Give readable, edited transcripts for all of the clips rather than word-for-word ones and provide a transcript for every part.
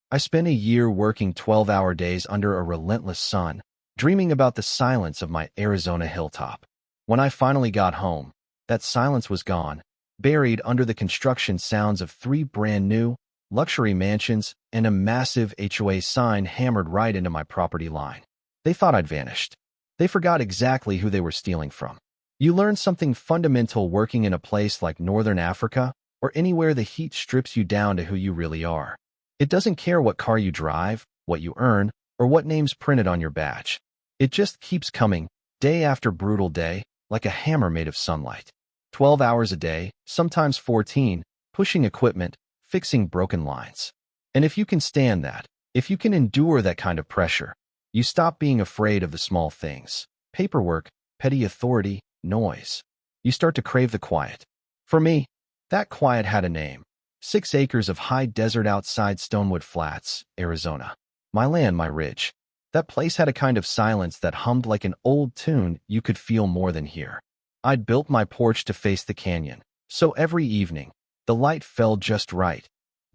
I spent a year working 12-hour days under a relentless sun, dreaming about the silence of my Arizona hilltop. When I finally got home, that silence was gone, buried under the construction sounds of 3 brand-new, luxury mansions and a massive HOA sign hammered right into my property line. They thought I'd vanished. They forgot exactly who they were stealing from. You learn something fundamental working in a place like Northern Africa or anywhere the heat strips you down to who you really are. It doesn't care what car you drive, what you earn, or what name's printed on your badge. It just keeps coming, day after brutal day, like a hammer made of sunlight. 12 hours a day, sometimes 14, pushing equipment, fixing broken lines. And if you can stand that, if you can endure that kind of pressure, you stop being afraid of the small things. Paperwork, petty authority, noise. You start to crave the quiet. For me, that quiet had a name. 6 acres of high desert outside Stonewood Flats, Arizona. My land, my ridge. That place had a kind of silence that hummed like an old tune you could feel more than hear. I'd built my porch to face the canyon, so every evening, the light fell just right,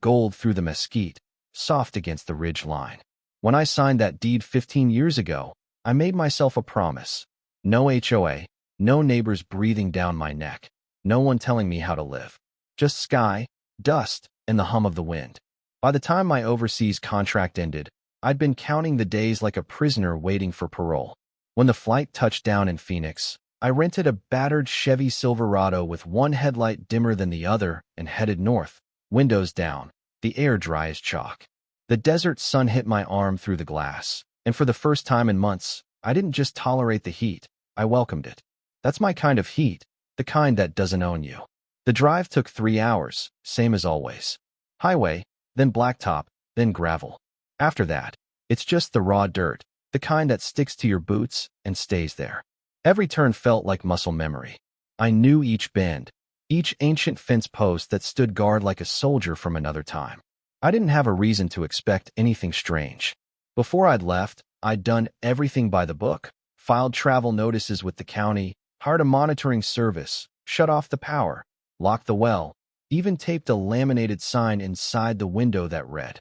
gold through the mesquite, soft against the ridge line. When I signed that deed 15 years ago, I made myself a promise. No HOA, no neighbors breathing down my neck, no one telling me how to live. Just sky, dust, and the hum of the wind. By the time my overseas contract ended, I'd been counting the days like a prisoner waiting for parole. When the flight touched down in Phoenix, I rented a battered Chevy Silverado with one headlight dimmer than the other and headed north, windows down, the air dry as chalk. The desert sun hit my arm through the glass, and for the first time in months, I didn't just tolerate the heat, I welcomed it. That's my kind of heat, the kind that doesn't own you. The drive took 3 hours, same as always. Highway, then blacktop, then gravel. After that, it's just the raw dirt, the kind that sticks to your boots and stays there. Every turn felt like muscle memory. I knew each bend, each ancient fence post that stood guard like a soldier from another time. I didn't have a reason to expect anything strange. Before I'd left, I'd done everything by the book, filed travel notices with the county, hired a monitoring service, shut off the power, locked the well, even taped a laminated sign inside the window that read,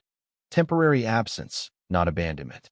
"Temporary absence, not abandonment."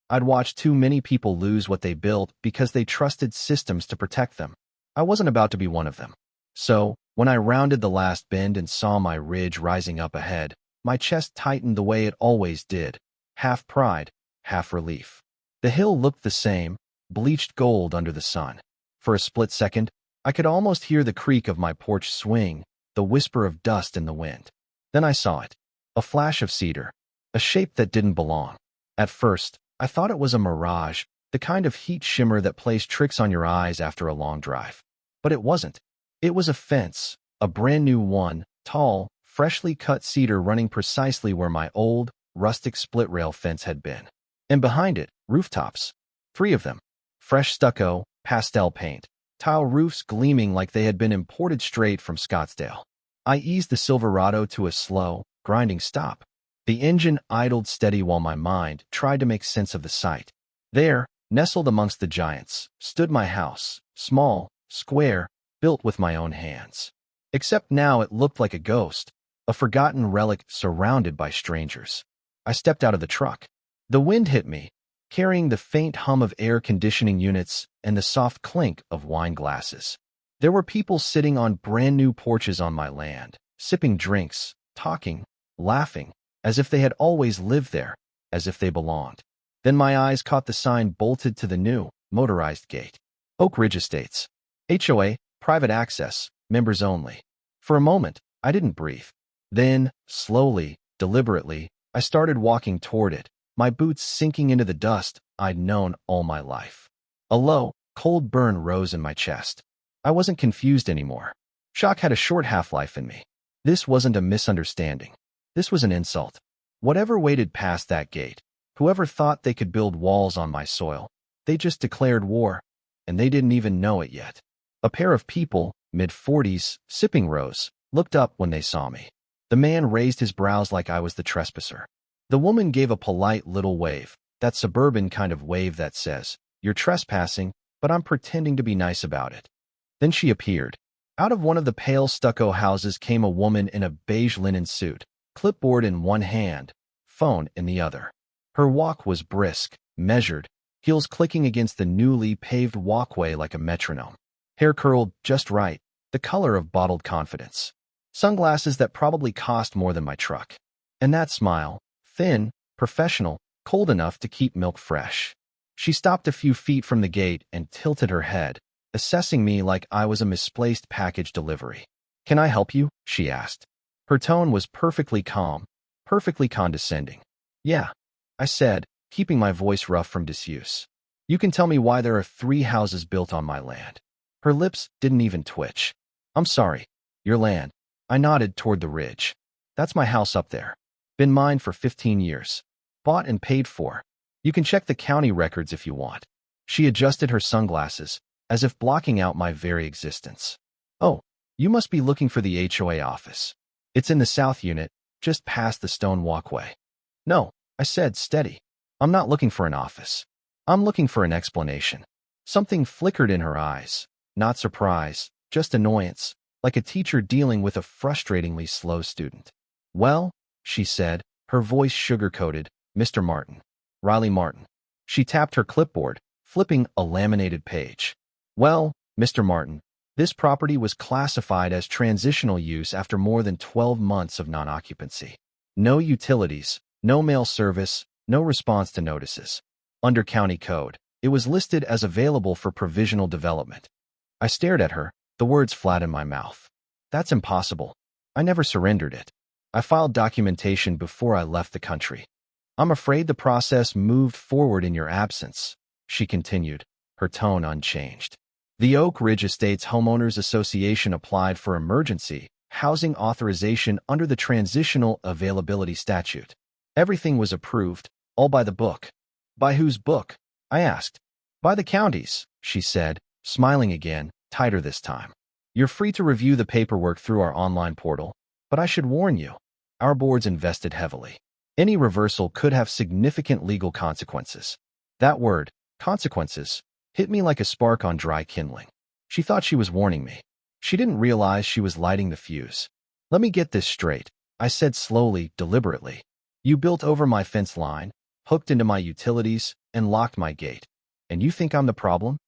I'd watched too many people lose what they built because they trusted systems to protect them. I wasn't about to be one of them. So, when I rounded the last bend and saw my ridge rising up ahead, my chest tightened the way it always did, half pride, half relief. The hill looked the same, bleached gold under the sun. For a split second, I could almost hear the creak of my porch swing, the whisper of dust in the wind. Then I saw it, a flash of cedar, a shape that didn't belong. At first, I thought it was a mirage, the kind of heat shimmer that plays tricks on your eyes after a long drive. But it wasn't. It was a fence, a brand new one, tall, freshly cut cedar running precisely where my old, rustic split-rail fence had been. And behind it, rooftops. 3 of them. Fresh stucco, pastel paint, tile roofs gleaming like they had been imported straight from Scottsdale. I eased the Silverado to a slow, grinding stop. The engine idled steady while my mind tried to make sense of the sight. There, nestled amongst the giants, stood my house, small, square, built with my own hands. Except now it looked like a ghost, a forgotten relic surrounded by strangers. I stepped out of the truck. The wind hit me, carrying the faint hum of air conditioning units and the soft clink of wine glasses. There were people sitting on brand new porches on my land, sipping drinks, talking, laughing, as if they had always lived there, as if they belonged. Then my eyes caught the sign bolted to the new, motorized gate. Oak Ridge Estates. HOA, private access, members only. For a moment, I didn't breathe. Then, slowly, deliberately, I started walking toward it, my boots sinking into the dust I'd known all my life. A low, cold burn rose in my chest. I wasn't confused anymore. Shock had a short half-life in me. This wasn't a misunderstanding. This was an insult. Whatever waited past that gate, whoever thought they could build walls on my soil, they just declared war, and they didn't even know it yet. A pair of people, mid-40s, sipping rose, looked up when they saw me. The man raised his brows like I was the trespasser. The woman gave a polite little wave, that suburban kind of wave that says, "You're trespassing, but I'm pretending to be nice about it." Then she appeared. Out of one of the pale stucco houses came a woman in a beige linen suit, clipboard in one hand, phone in the other. Her walk was brisk, measured, heels clicking against the newly paved walkway like a metronome. Hair curled just right, the color of bottled confidence. Sunglasses that probably cost more than my truck. And that smile, thin, professional, cold enough to keep milk fresh. She stopped a few feet from the gate and tilted her head, assessing me like I was a misplaced package delivery. "Can I help you?" she asked. Her tone was perfectly calm, perfectly condescending. "Yeah," I said, keeping my voice rough from disuse. "You can tell me why there are 3 houses built on my land." Her lips didn't even twitch. "I'm sorry. Your land." I nodded toward the ridge. "That's my house up there. Been mine for 15 years. Bought and paid for. You can check the county records if you want." She adjusted her sunglasses, as if blocking out my very existence. "Oh, you must be looking for the HOA office. It's in the south unit, just past the stone walkway." "No," I said, steady. "I'm not looking for an office. I'm looking for an explanation." Something flickered in her eyes. Not surprise, just annoyance, like a teacher dealing with a frustratingly slow student. "Well," she said, her voice sugar-coated, "Mr. Martin. Riley Martin." She tapped her clipboard, flipping a laminated page. "Well, Mr. Martin, this property was classified as transitional use after more than 12 months of non-occupancy. No utilities, no mail service, no response to notices. Under county code, it was listed as available for provisional development." I stared at her, the words flat in my mouth. "That's impossible. I never surrendered it. I filed documentation before I left the country." "I'm afraid the process moved forward in your absence," she continued, her tone unchanged. "The Oak Ridge Estates Homeowners Association applied for emergency housing authorization under the Transitional Availability Statute. Everything was approved, all by the book." "By whose book?" I asked. "By the county's," she said, smiling again, tighter this time. "You're free to review the paperwork through our online portal, but I should warn you, our board's invested heavily. Any reversal could have significant legal consequences." That word, consequences, hit me like a spark on dry kindling. She thought she was warning me. She didn't realize she was lighting the fuse. "Let me get this straight," I said slowly, deliberately. "You built over my fence line, hooked into my utilities, and locked my gate. And you think I'm the problem?"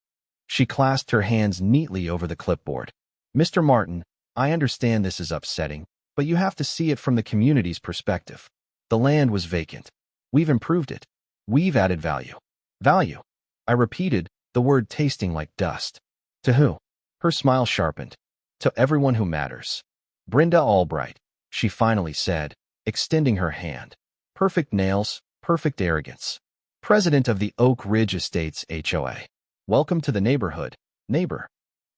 She clasped her hands neatly over the clipboard. "Mr. Martin, I understand this is upsetting, but you have to see it from the community's perspective. The land was vacant. We've improved it. We've added value." "Value," I repeated, the word tasting like dust. "To who?" Her smile sharpened. "To everyone who matters. Brenda Albright," she finally said, extending her hand. "Perfect nails, perfect arrogance. President of the Oak Ridge Estates HOA. Welcome to the neighborhood, neighbor."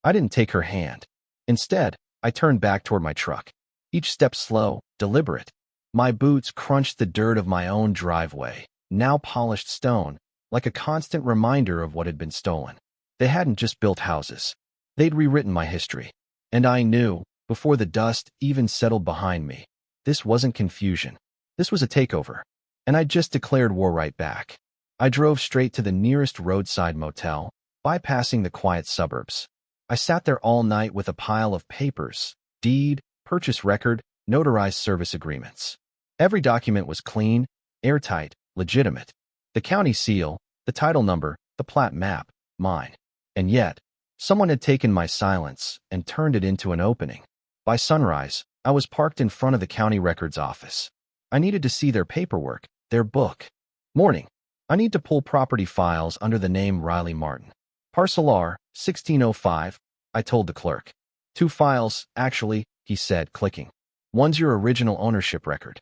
I didn't take her hand. Instead, I turned back toward my truck, each step slow, deliberate. My boots crunched the dirt of my own driveway, now polished stone, like a constant reminder of what had been stolen. They hadn't just built houses. They'd rewritten my history. And I knew, before the dust even settled behind me, this wasn't confusion. This was a takeover. And I just declared war right back. I drove straight to the nearest roadside motel, bypassing the quiet suburbs. I sat there all night with a pile of papers, deed, purchase record, notarized service agreements. Every document was clean, airtight, legitimate. The county seal, the title number, the plat map, mine. And yet, someone had taken my silence and turned it into an opening. By sunrise, I was parked in front of the county records office. I needed to see their paperwork, their book. "Morning. I need to pull property files under the name Riley Martin. Parcel R, 1605, I told the clerk. "2 files, actually," he said, clicking. "One's your original ownership record.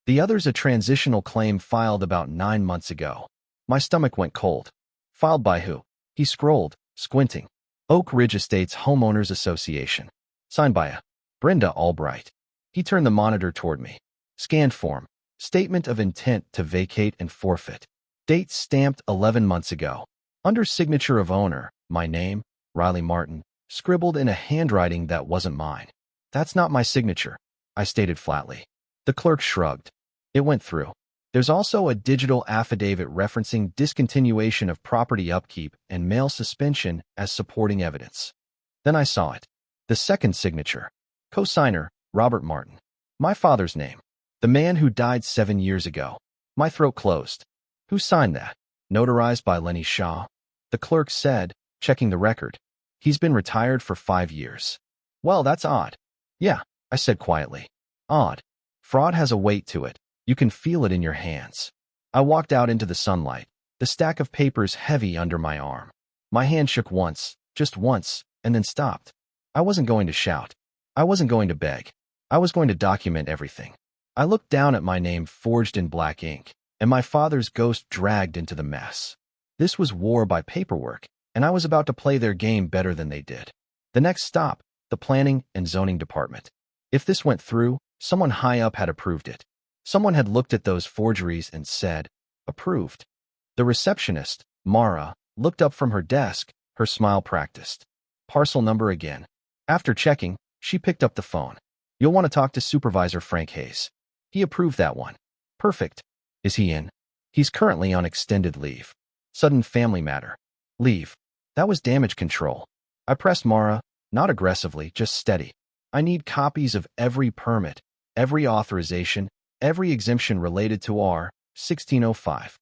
The other's a transitional claim filed about 9 months ago." My stomach went cold. "Filed by who?" He scrolled, squinting. "Oak Ridge Estates Homeowners Association. Signed by a Brenda Albright." He turned the monitor toward me. Scanned form. Statement of intent to vacate and forfeit. Date stamped 11 months ago. Under signature of owner, my name, Riley Martin, scribbled in a handwriting that wasn't mine. "That's not my signature," I stated flatly. The clerk shrugged. "It went through. There's also a digital affidavit referencing discontinuation of property upkeep and mail suspension as supporting evidence." Then I saw it. The second signature. Co-signer, Robert Martin. My father's name. The man who died 7 years ago. My throat closed. Who signed that? Notarized by Lenny Shaw. The clerk said, checking the record. He's been retired for 5 years. Well, that's odd. Yeah, I said quietly. Odd. Fraud has a weight to it. You can feel it in your hands. I walked out into the sunlight, the stack of papers heavy under my arm. My hand shook once, just once, and then stopped. I wasn't going to shout. I wasn't going to beg. I was going to document everything. I looked down at my name forged in black ink, and my father's ghost dragged into the mess. This was war by paperwork, and I was about to play their game better than they did. The next stop, the planning and zoning department. If this went through, someone high up had approved it. Someone had looked at those forgeries and said, approved. The receptionist, Mara, looked up from her desk, her smile practiced. Parcel number again. After checking, she picked up the phone. You'll want to talk to Supervisor Frank Hayes. He approved that one. Perfect. Is he in? He's currently on extended leave. Sudden family matter. Leave. That was damage control. I pressed Mara, not aggressively, just steady. I need copies of every permit, every authorization, every exemption related to R 1605.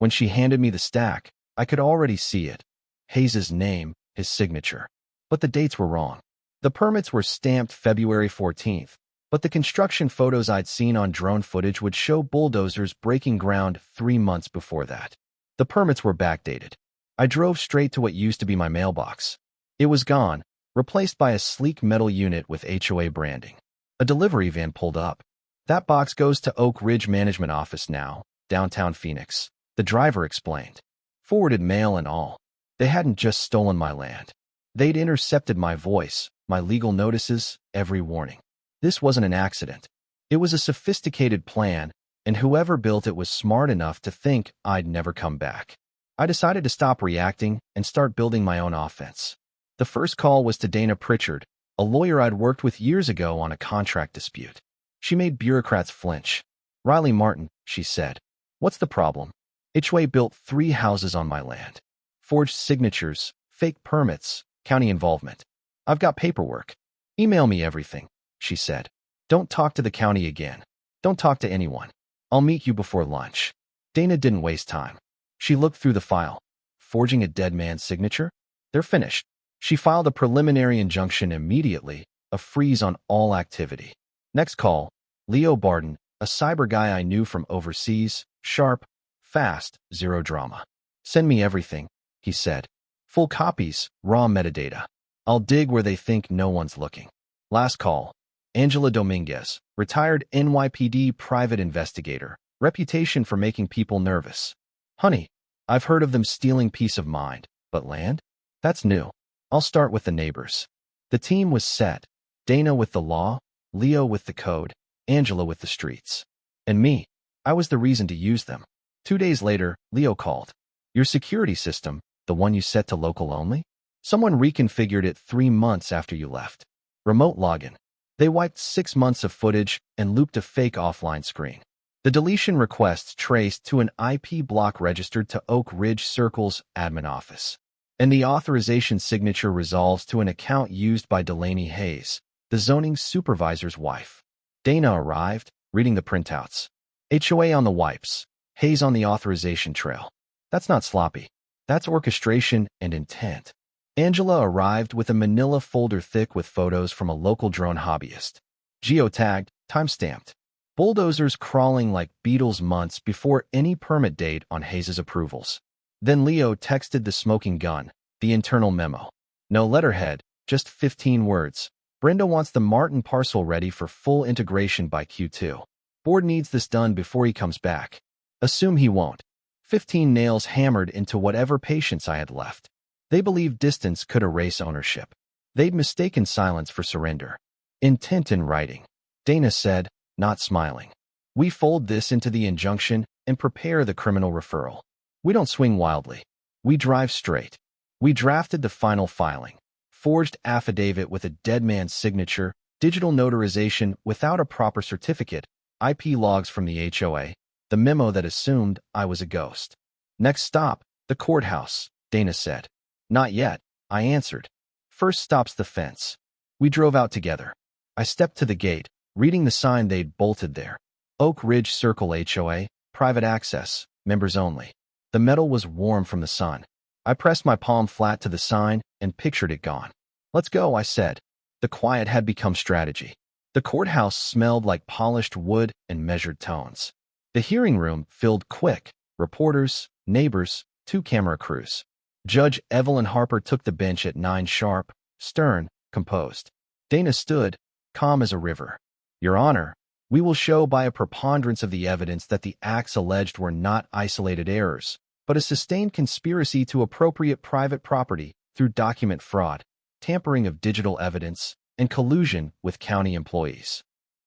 When she handed me the stack, I could already see it. Hayes's name, his signature. But the dates were wrong. The permits were stamped February 14th, but the construction photos I'd seen on drone footage would show bulldozers breaking ground 3 months before that. The permits were backdated. I drove straight to what used to be my mailbox. It was gone, replaced by a sleek metal unit with HOA branding. A delivery van pulled up. That box goes to Oak Ridge Management Office now, downtown Phoenix, the driver explained. Forwarded mail and all. They hadn't just stolen my land. They'd intercepted my voice, my legal notices, every warning. This wasn't an accident. It was a sophisticated plan, and whoever built it was smart enough to think I'd never come back. I decided to stop reacting and start building my own offense. The first call was to Dana Pritchard, a lawyer I'd worked with years ago on a contract dispute. She made bureaucrats flinch. Riley Martin, she said. What's the problem? HOA built 3 houses on my land. Forged signatures, fake permits, county involvement. I've got paperwork. Email me everything, she said. Don't talk to the county again. Don't talk to anyone. I'll meet you before lunch. Dana didn't waste time. She looked through the file. Forging a dead man's signature? They're finished. She filed a preliminary injunction immediately, a freeze on all activity. Next call, Leo Barden, a cyber guy I knew from overseas, sharp, fast, zero drama. Send me everything, he said. Full copies, raw metadata. I'll dig where they think no one's looking. Last call, Angela Dominguez, retired NYPD private investigator, reputation for making people nervous. Honey, I've heard of them stealing peace of mind, but land? That's new. I'll start with the neighbors. The team was set. Dana with the law, Leo with the code, Angela with the streets. And me, I was the reason to use them. 2 days later, Leo called. Your security system, the one you set to local only? Someone reconfigured it 3 months after you left. Remote login. They wiped 6 months of footage and looped a fake offline screen. The deletion requests traced to an IP block registered to Oak Ridge Circle's admin office. And the authorization signature resolves to an account used by Delaney Hayes, the zoning supervisor's wife. Dana arrived, reading the printouts. HOA on the wipes, Hayes on the authorization trail. That's not sloppy. That's orchestration and intent. Angela arrived with a manila folder thick with photos from a local drone hobbyist. Geotagged, time-stamped. Bulldozers crawling like beetles months before any permit date on Hayes' approvals. Then Leo texted the smoking gun, the internal memo. No letterhead, just 15 words. Brenda wants the Martin parcel ready for full integration by Q2. Board needs this done before he comes back. Assume he won't. 15 nails hammered into whatever patience I had left. They believed distance could erase ownership. They'd mistaken silence for surrender. Intent in writing. Dana said, not smiling. We fold this into the injunction and prepare the criminal referral. We don't swing wildly. We drive straight. We drafted the final filing. Forged affidavit with a dead man's signature, digital notarization without a proper certificate, IP logs from the HOA, the memo that assumed I was a ghost. Next stop, the courthouse, Dana said. Not yet, I answered. First stop's the fence. We drove out together. I stepped to the gate, reading the sign they'd bolted there. Oak Ridge Circle HOA, Private access, members only. The metal was warm from the sun. I pressed my palm flat to the sign and pictured it gone. Let's go, I said. The quiet had become strategy. The courthouse smelled like polished wood and measured tones. The hearing room filled quick. Reporters, neighbors, 2 camera crews. Judge Evelyn Harper took the bench at 9 sharp, stern, composed. Dana stood, calm as a river. Your Honor, we will show by a preponderance of the evidence that the acts alleged were not isolated errors, but a sustained conspiracy to appropriate private property through document fraud, tampering of digital evidence, and collusion with county employees.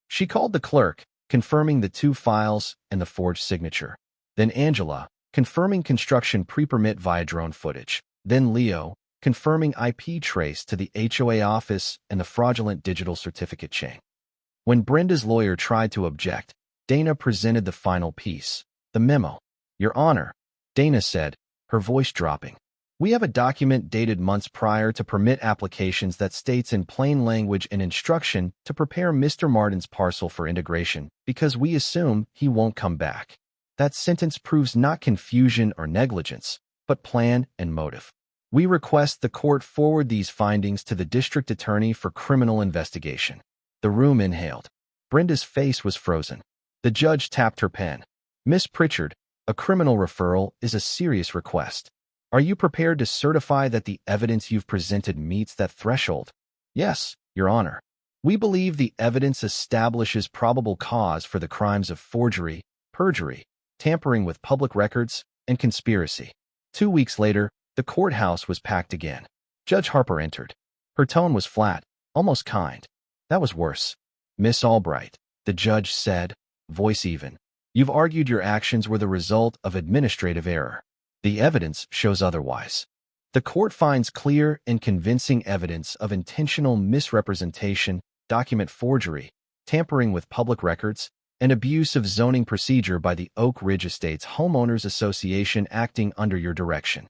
She called the clerk, confirming the 2 files and the forged signature. Then Angela, confirming construction pre-permit via drone footage. Then Leo, confirming IP trace to the HOA office and the fraudulent digital certificate chain. When Brenda's lawyer tried to object, Dana presented the final piece, the memo. Your Honor, Dana said, her voice dropping. We have a document dated months prior to permit applications that states in plain language an instruction to prepare Mr. Martin's parcel for integration because we assume he won't come back. That sentence proves not confusion or negligence, but plan and motive. We request the court forward these findings to the district attorney for criminal investigation. The room inhaled. Brenda's face was frozen. The judge tapped her pen. Miss Pritchard, a criminal referral is a serious request. Are you prepared to certify that the evidence you've presented meets that threshold? Yes, Your Honor. We believe the evidence establishes probable cause for the crimes of forgery, perjury, tampering with public records, and conspiracy. 2 weeks later, the courthouse was packed again. Judge Harper entered. Her tone was flat, almost kind. That was worse. Miss Albright, the judge said, voice even. You've argued your actions were the result of administrative error. The evidence shows otherwise. The court finds clear and convincing evidence of intentional misrepresentation, document forgery, tampering with public records, and abuse of zoning procedure by the Oak Ridge Estates Homeowners Association acting under your direction.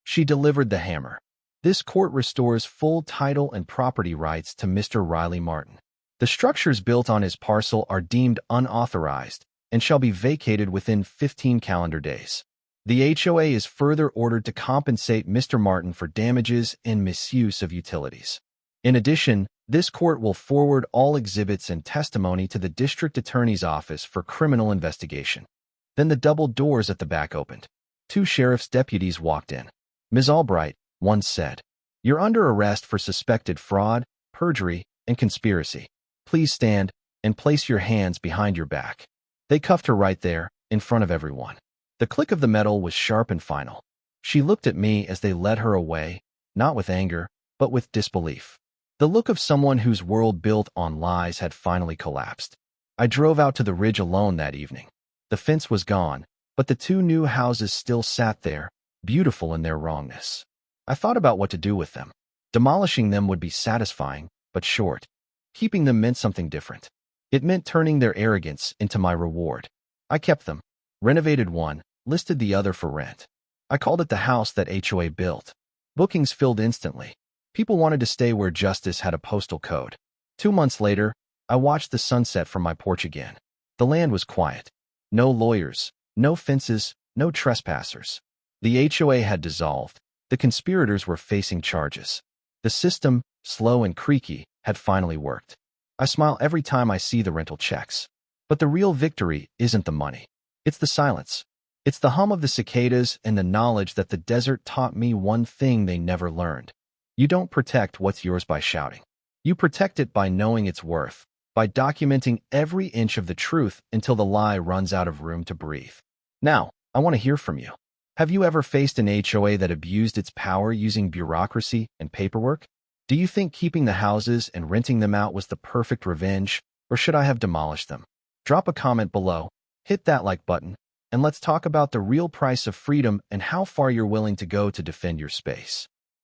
She delivered the hammer. This court restores full title and property rights to Mr. Riley Martin. The structures built on his parcel are deemed unauthorized and shall be vacated within 15 calendar days. The HOA is further ordered to compensate Mr. Martin for damages and misuse of utilities. In addition, this court will forward all exhibits and testimony to the district attorney's office for criminal investigation. Then the double doors at the back opened. 2 sheriff's deputies walked in. Ms. Albright, one said, you're under arrest for suspected fraud, perjury, and conspiracy. Please stand and place your hands behind your back. They cuffed her right there, in front of everyone. The click of the metal was sharp and final. She looked at me as they led her away, not with anger, but with disbelief. The look of someone whose world built on lies had finally collapsed. I drove out to the ridge alone that evening. The fence was gone, but the 2 new houses still sat there, beautiful in their wrongness. I thought about what to do with them. Demolishing them would be satisfying, but short. Keeping them meant something different. It meant turning their arrogance into my reward. I kept them, renovated one, listed the other for rent. I called it the house that HOA built. Bookings filled instantly. People wanted to stay where justice had a postal code. 2 months later, I watched the sunset from my porch again. The land was quiet. No lawyers, no fences, no trespassers. The HOA had dissolved. The conspirators were facing charges. The system, slow and creaky, had finally worked. I smile every time I see the rental checks. But the real victory isn't the money. It's the silence. It's the hum of the cicadas and the knowledge that the desert taught me one thing they never learned. You don't protect what's yours by shouting. You protect it by knowing its worth, by documenting every inch of the truth until the lie runs out of room to breathe. Now, I want to hear from you. Have you ever faced an HOA that abused its power using bureaucracy and paperwork? Do you think keeping the houses and renting them out was the perfect revenge, or should I have demolished them? Drop a comment below, hit that like button, and let's talk about the real price of freedom and how far you're willing to go to defend your space.